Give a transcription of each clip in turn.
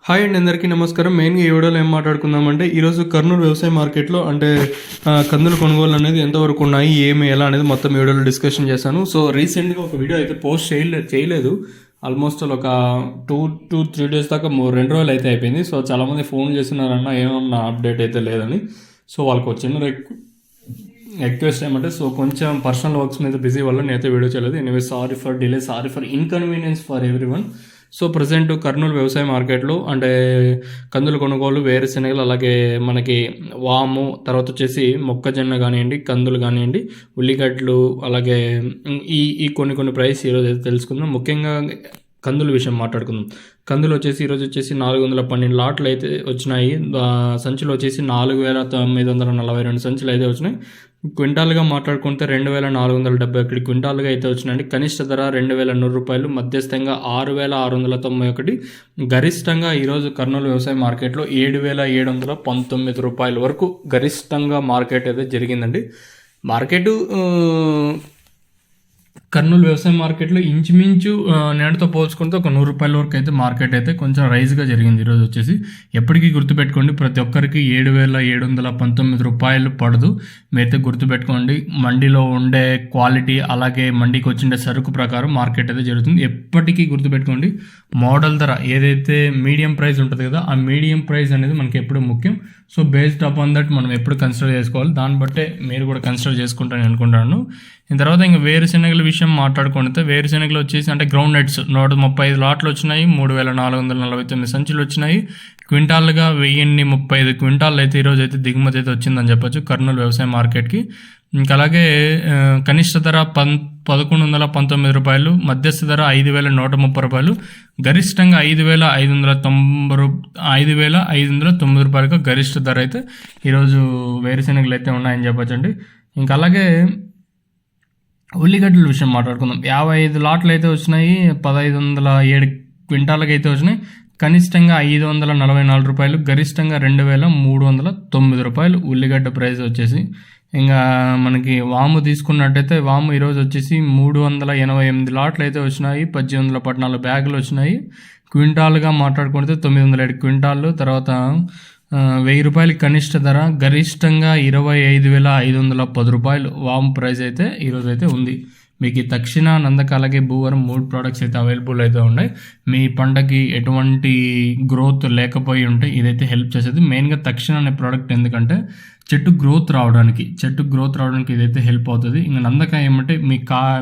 Hi అండి, అందరికీ నమస్కారం. మెయిన్గా ఈ వీడియోలో ఏం మాట్లాడుకుందామంటే ఈరోజు కర్నూలు వ్యవసాయ మార్కెట్లో కందుల కొనుగోలు అనేది ఎంతవరకు ఉన్నాయి, ఏమి ఎలా అనేది మొత్తం వీడియోలో డిస్కషన్ చేశాను. సో రీసెంట్గా ఒక వీడియో అయితే పోస్ట్ చేయలేదు. ఆల్మోస్ట్ ఒక 2-3 డేస్ దాకా 2 రోజులు అయితే అయిపోయింది. సో చాలామంది ఫోన్ చేస్తున్నారన్న ఏమన్నా అప్డేట్ అయితే లేదని. సో వాళ్ళకి వచ్చిన రిక్వెస్ట్ ఏమంటే, సో కొంచెం పర్సనల్ వర్క్స్ మీద బిజీ వల్ల నేనైతే వీడియో చేయలేదు. Anyway sorry for delay, sorry for inconvenience for everyone. So present Kurnool వ్యవసాయ మార్కెట్లో కందుల కొనుగోలు, వేరుశెనగలు, అలాగే మనకి వాము, తర్వాత వచ్చేసి మొక్కజొన్న కానివ్వండి, కందులు కానివ్వండి, ఉల్లిగడ్డలు, అలాగే ఈ కొన్ని ప్రైస్ ఈరోజు అయితే తెలుసుకుందాం. ముఖ్యంగా కందుల విషయం మాట్లాడుకుందాం. కందులు ఈరోజు 412 లాట్లు అయితే వచ్చినాయి. సంచులు 4942 సంచులు అయితే వచ్చినాయి. క్వింటాల్గా మాట్లాడుకుంటే 2471 క్వింటాల్గా అయితే వచ్చినాయండి. కనిష్ట ధర 2100 రూపాయలు, మధ్యస్థంగా 6691, గరిష్టంగా ఈరోజు కర్నూలు వ్యవసాయ మార్కెట్లో 7719 రూపాయల వరకు గరిష్టంగా మార్కెట్ అయితే జరిగిందండి. కర్నూలు వ్యవసాయ మార్కెట్లో ఇంచుమించు నేటితో పోల్చుకుంటే ఒక 100 రూపాయల వరకు అయితే మార్కెట్ అయితే కొంచెం రైజ్గా జరిగింది. ఈరోజు ఎప్పటికీ గుర్తుపెట్టుకోండి, ప్రతి ఒక్కరికి 7719 రూపాయలు పడదు. మీరైతే గుర్తుపెట్టుకోండి, మండీలో ఉండే క్వాలిటీ అలాగే మండీకి వచ్చిండే సరుకు ప్రకారం మార్కెట్ అయితే జరుగుతుంది. ఎప్పటికీ గుర్తుపెట్టుకోండి, మోడల్ ధర ఏదైతే మీడియం ప్రైస్ ఉంటుంది కదా, ఆ మీడియం ప్రైస్ అనేది మనకి ఎప్పుడు ముఖ్యం. సో బేస్డ్ అపాన్ దట్ మనం ఎప్పుడు కన్సిడర్ చేసుకోవాలి. దాన్ని బట్టే మీరు కూడా కన్సిడర్ చేసుకుంటారని అనుకుంటాను. తర్వాత ఇంకా వేరుశెనగల విషయం మాట్లాడుకుంటే, వేరుశెనగలు గ్రౌండ్ నట్స్ 135 లాట్లు వచ్చినాయి. 3449 సంచులు వచ్చినాయి. క్వింటాల్గా 1035 క్వింటాల్ అయితే ఈరోజు అయితే దిగుమతి అయితే వచ్చిందని చెప్పొచ్చు కర్నూలు వ్యవసాయ మార్కెట్కి. ఇంకా అలాగే కనిష్ట ధర 1119 రూపాయలు, మధ్యస్థ ధర 5130 రూపాయలు, గరిష్టంగా 5590 రూపాయలకు గరిష్ట ధర అయితే ఈరోజు వేరుశెనగలు అయితే ఉన్నాయని చెప్పొచ్చండి. ఇంకా అలాగే ఉల్లిగడ్డల విషయం మాట్లాడుకుందాం. 55 లాట్లు అయితే వచ్చినాయి. 1507 క్వింటాలకు అయితే వచ్చినాయి. కనిష్టంగా 544 రూపాయలు, గరిష్టంగా 2309 రూపాయలు ఉల్లిగడ్డ ప్రైస్ ఇంకా మనకి వాము తీసుకున్నట్టయితే, వాము ఈరోజు 388 లాట్లు అయితే వచ్చినాయి. 1814 బ్యాగులు వచ్చినాయి. క్వింటాల్గా మాట్లాడుకుంటే 907 క్వింటాళ్ళు. తర్వాత 1000 రూపాయలకి కనిష్ట ధర, గరిష్టంగా 25,510 రూపాయలు వాము ప్రైస్ అయితే ఈరోజు అయితే ఉంది. మీకు ఈ తక్షణ, నందక, అలాగే భూవరం 3 ప్రోడక్ట్స్ అయితే అవైలబుల్ అయితే ఉన్నాయి. మీ పంటకి ఎటువంటి గ్రోత్ లేకపోయి ఉంటే ఇదైతే హెల్ప్ చేసేది. మెయిన్గా తక్షణ అనే ప్రోడక్ట్ ఎందుకంటే చెట్టు గ్రోత్ రావడానికి ఇదైతే హెల్ప్ అవుతుంది. ఇంకా నందక ఏమంటే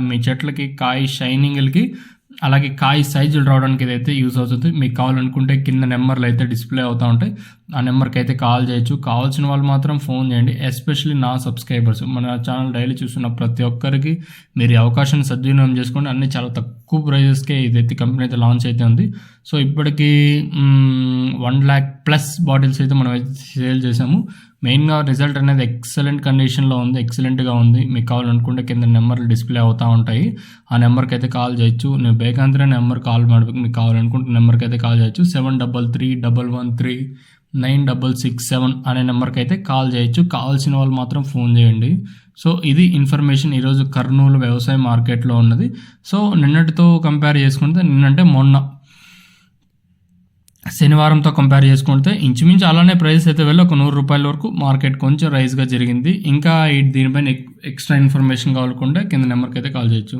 మీ చెట్లకి కాయ షైనింగ్లకి అలాగే కాయ సైజులు రావడానికి ఇదైతే యూజ్ అవుతుంది. మీకు కావాలనుకుంటే కింద నెంబర్లు అయితే డిస్ప్లే అవుతూ ఉంటాయి. ఆ నెంబర్కి అయితే కాల్ చేయొచ్చు. కావాల్సిన వాళ్ళు మాత్రం ఫోన్ చేయండి. ఎస్పెషల్లీ నా సబ్స్క్రైబర్స్, మన ఛానల్ డైలీ చూస్తున్న ప్రతి ఒక్కరికి మీరు ఈ అవకాశాన్ని సద్వినియోగం చేసుకోండి. అన్ని చాలా తక్కువ ప్రైజెస్కే ఇదైతే కంపెనీ అయితే లాంచ్ అయితే ఉంది. సో ఇప్పటికీ 1 lakh ప్లస్ బాటిల్స్ అయితే మనం సేల్ చేసాము. మెయిన్గా రిజల్ట్ అనేది ఎక్సలెంట్గా ఉంది. మీకు కావాలనుకుంటే కింద నెంబర్లు డిస్ప్లే అవుతూ ఉంటాయి. ఆ నెంబర్కి అయితే కాల్ చేయొచ్చు. నేను ಬೇಕಂದ್ರೆ నెంబర్ కాల్ ಮಾಡಬೇಕು. మీకు కావాలనుకుంటే నెంబర్కి అయితే కాల్ చేయొచ్చు. 7331139667 అనే నెంబర్కి అయితే కాల్ చేయొచ్చు. కావాల్సిన వాళ్ళు మాత్రం ఫోన్ చేయండి. సో ఇది ఇన్ఫర్మేషన్ ఈరోజు కర్నూలు వ్యవసాయ మార్కెట్లో ఉన్నది. సో నిన్నటితో కంపేర్ చేసుకుంటే, మొన్న శనివారంతో కంపేర్ చేసుకుంటే ఇంచుమించు అలానే ప్రైస్ అయితే వెళ్ళి ఒక 100 రూపాయల వరకు మార్కెట్ కొంచెం రైజ్గా జరిగింది. ఇంకా దీనిపైన ఎక్స్ట్రా ఇన్ఫర్మేషన్ కావాలనుకుంటే కింద నెంబర్కి అయితే కాల్ చేయొచ్చు.